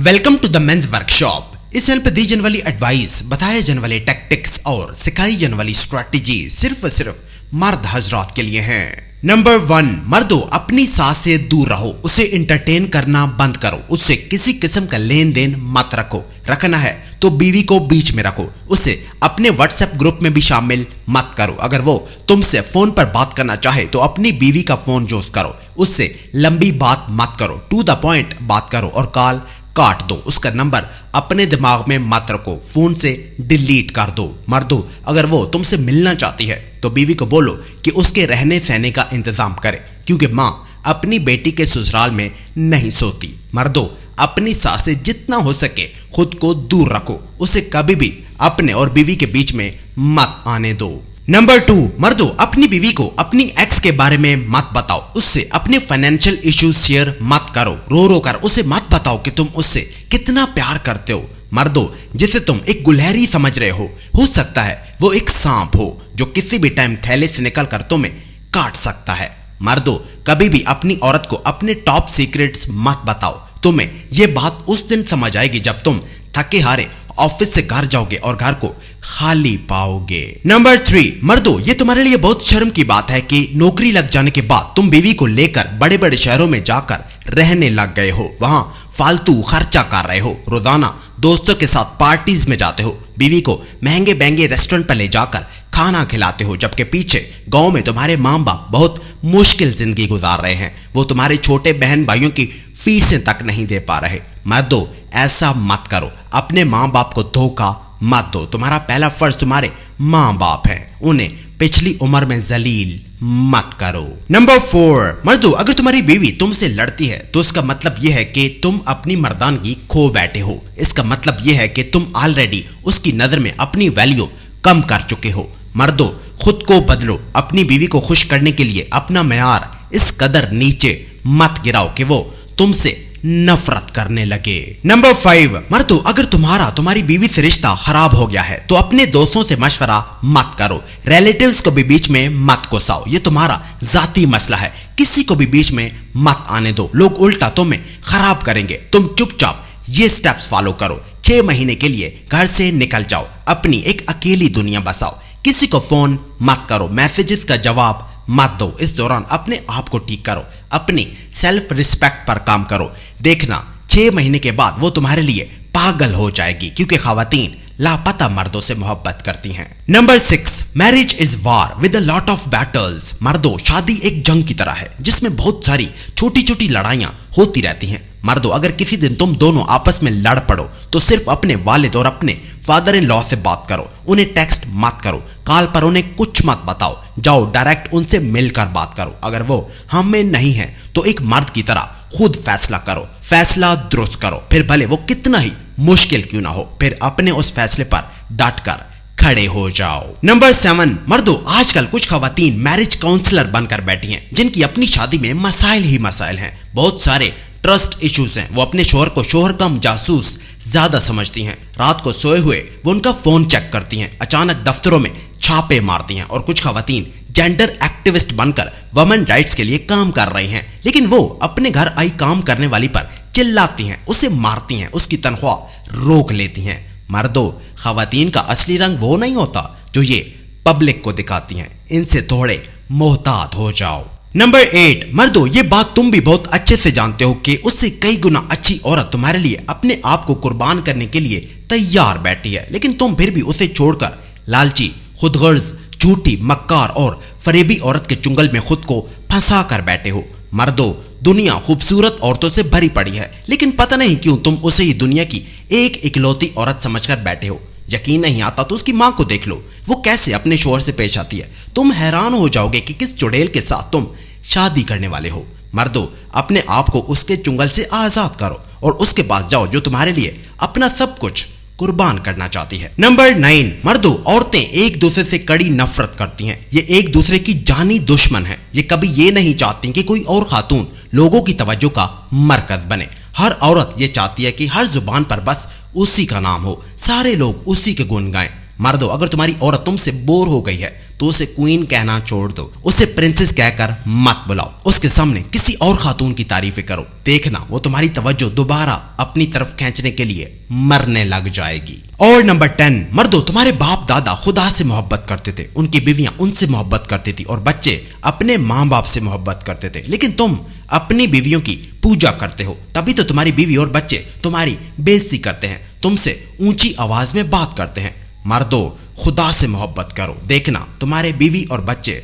Welcome to the men's workshop. इस channel पर दी जाने वाली एडवाइस, बताए जाने वाले टैक्टिक्स और सिखाई जाने वाली स्ट्रैटेजी सिर्फ और सिर्फ मर्द हजरात के लिए हैं। नंबर 1, मर्दों अपनी सास से दूर रहो, उसे इंटरटेन करना बंद करो, उससे किसी किस्म का लेन देन मत रखो। रखना है तो बीवी को बीच में रखो, उसे अपने व्हाट्सएप ग्रुप में भी शामिल मत करो। अगर वो तुमसे फोन पर बात करना चाहे तो अपनी बीवी का फोन यूज करो, उससे लंबी बात मत करो, टू द पॉइंट बात करो और कॉल काट दो। उसका नंबर अपने दिमाग में मत रखो, फोन से डिलीट कर दो। मर्दों अगर वो तुमसे मिलना चाहती है तो बीवी को बोलो कि उसके रहने सहने का इंतजाम करे, क्योंकि माँ अपनी बेटी के ससुराल में नहीं सोती। मर्दों अपनी सास से जितना हो सके खुद को दूर रखो, उसे कभी भी अपने और बीवी के बीच में मत आने दो। नंबर 2, मर्दों अपनी बीवी को अपनी एक्स के बारे में मत बताओ, उससे अपने फाइनेंशियल इश्यूज शेयर मत करो। रो रो कर उसे मत बताओ कि तुम उससे कितना प्यार करते हो। मर्दों जिसे तुम एक गुलहरी समझ रहे हो सकता है वो एक सांप हो जो किसी भी टाइम थैले से निकल कर तुम्हें काट सकता है। मर्दों कभी भी अपनी औरत को अपने टॉप सीक्रेट्स मत बताओ, तुम्हें ये बात उस दिन समझ आएगी जब तुम थके हारे ऑफिस से घर जाओगे और घर को खाली पाओगे। नंबर 3, मर्दों ये तुम्हारे लिए बहुत शर्म की बात है कि नौकरी लग जाने के बाद तुम बीवी को लेकर बड़े बड़े शहरों में जाकर रहने लग गए हो, वहां फालतू खर्चा कर रहे हो, रोजाना दोस्तों के साथ पार्टीज में जाते हो, बीवी को महंगे महंगे रेस्टोरेंट पर ले जाकर खाना खिलाते हो, जबकि पीछे गांव में तुम्हारे माँ बाप बहुत मुश्किल जिंदगी गुजार रहे हैं, वो तुम्हारे छोटे बहन भाइयों की फीसें तक नहीं दे पा रहे। मर्दों ऐसा मत करो, अपने माँ बाप को धोखा मत दो। तुम्हारा पहला फर्ज तुम्हारे माँ बाप है, उन्हें पिछली उम्र में जलील मत करो। नंबर 4, मर्दों अगर तुम्हारी बीवी तुमसे लड़ती है तो इसका मतलब यह है कि तुम अपनी मर्दानगी खो बैठे हो। इसका मतलब यह है कि तुम ऑलरेडी उसकी नजर में अपनी वैल्यू कम कर चुके हो। मर्दों खुद को बदलो, अपनी बीवी को खुश करने के लिए अपना मेयार इस कदर नीचे मत गिराओ कि वो तुमसे नफरत करने लगे। नंबर 5, मर्दों अगर तुम्हारी बीवी से रिश्ता खराब हो गया है तो अपने दोस्तों से मशवरा मत करो, रिलेटिव्स को भी बीच में मत घुसाओ, ये तुम्हारा जाती मसला है, किसी को भी बीच में मत आने दो, लोग उल्टा तुम्हें खराब करेंगे। तुम चुपचाप ये स्टेप्स फॉलो करो, 6 महीने के लिए घर से निकल जाओ, अपनी एक अकेली दुनिया बसाओ, किसी को फोन मत करो, मैसेजेस का जवाब मत दो। इस दौरान अपने आप को ठीक करो, अपनी सेल्फ रिस्पेक्ट पर काम करो, देखना 6 महीने के बाद वो तुम्हारे लिए पागल हो जाएगी, क्योंकि खवातीन लापता मर्दों से मोहब्बत करती हैं। Number 6, marriage is war with a lot of battles. मर्दों शादी एक जंग की तरह है जिसमें बहुत सारी छोटी छोटी लड़ाइयां होती रहती हैं। मर्दों अगर किसी दिन तुम दोनों आपस में लड़ पड़ो तो सिर्फ अपने वालिद और अपने फादर इन लॉ से बात करो, उन्हें टेक्स्ट मत करो, कॉल पर उन्हें कुछ मत बताओ, जाओ डायरेक्ट उनसे मिलकर बात करो। अगर वो हम में नहीं है तो एक मर्द की तरह खुद फैसला करो, फैसला दुरुस्त करो, फिर भले वो कितना ही मुश्किल क्यों ना हो, फिर अपने उस फैसले पर डट कर खड़े हो जाओ। नंबर 7, मर्दों आजकल कुछ खवातीन मैरिज काउंसलर बनकर बैठी हैं जिनकी अपनी शादी में मसाइल ही मसाइल हैं, बहुत सारे ट्रस्ट इश्यूज हैं, वो अपने शोहर को शोहर कम जासूस ज्यादा समझती हैं, रात को सोए हुए वो उनका फोन चेक करती हैं, अचानक दफ्तरों में छापे मारती हैं, और कुछ खवातीन जेंडर एक्टिविस्ट बनकर वुमेन राइट्स के लिए काम कर रही हैं, लेकिन वो अपने घर आई काम करने वाली पर चिल्लाती हैं, उसे मारती हैं, उसकी तनख्वाह रोक लेती हैं। मर्दों खवातीन का असली रंग वो नहीं होता जो ये पब्लिक को दिखाती हैं, इनसे थोड़े मोहतात हो जाओ। नंबर 8, मर्दों ये बात तुम भी बहुत अच्छे से जानते हो कि उससे कई गुना अच्छी औरत तुम्हारे लिए अपने आप को कुर्बान करने के लिए तैयार बैठी है, लेकिन तुम फिर भी उसे छोड़कर लालची, खुदगर्ज, झूठी, मक्कार और फरेबी औरत के चुंगल में खुद को फंसा कर बैठे हो। मर्दों दुनिया खूबसूरत औरतों से भरी पड़ी है, लेकिन पता नहीं क्यों तुम उसे ही दुनिया की एक इकलौती औरत समझकर बैठे हो। यकीन नहीं आता तो उसकी माँ को देख लो, वो कैसे अपने शोहर से पेश आती है, तुम हैरान हो जाओगे कि किस चुड़ैल के साथ तुम शादी करने वाले हो। मर्दों अपने आप को उसके चुंगल से आजाद करो और उसके पास जाओ जो तुम्हारे लिए अपना सब कुछ कुर्बान करना चाहती है। नंबर 9, मर्दों औरतें एक दूसरे से कड़ी नफरत करती हैं, ये एक दूसरे की जानी दुश्मन है, ये कभी ये नहीं चाहती कि कोई और खातून लोगों की तवज्जो का मरकज बने। हर औरत ये चाहती है कि हर जुबान पर बस उसी का नाम हो, सारे लोग उसी के गुण गाएं। मर्दों अगर तुम्हारी औरत तुमसे बोर हो गई है تو اسے کوئین کہنا چھوڑ دو، اسے پرنسس کہہ کر مت بلاؤ، اس کے سامنے کسی اور خاتون کی تعریفیں کرو، دیکھنا وہ تمہاری توجہ دوبارہ اپنی طرف کھینچنے کے لیے مرنے لگ جائے گی۔ اور نمبر 10، مردوں تمہارے باپ دادا خدا سے محبت کرتے تھے، ان کی بیویاں ان سے محبت کرتی تھی، اور بچے اپنے ماں باپ سے محبت کرتے تھے، لیکن تم اپنی بیویوں کی پوجا کرتے ہو، تبھی تو تمہاری بیوی اور بچے تمہاری بے عزتی کرتے ہیں، تم سے اونچی آواز میں بات کرتے ہیں۔ مردوں خدا سے محبت کرو، دیکھنا تمہارے بیوی اور بچے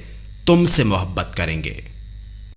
تم سے محبت کریں گے۔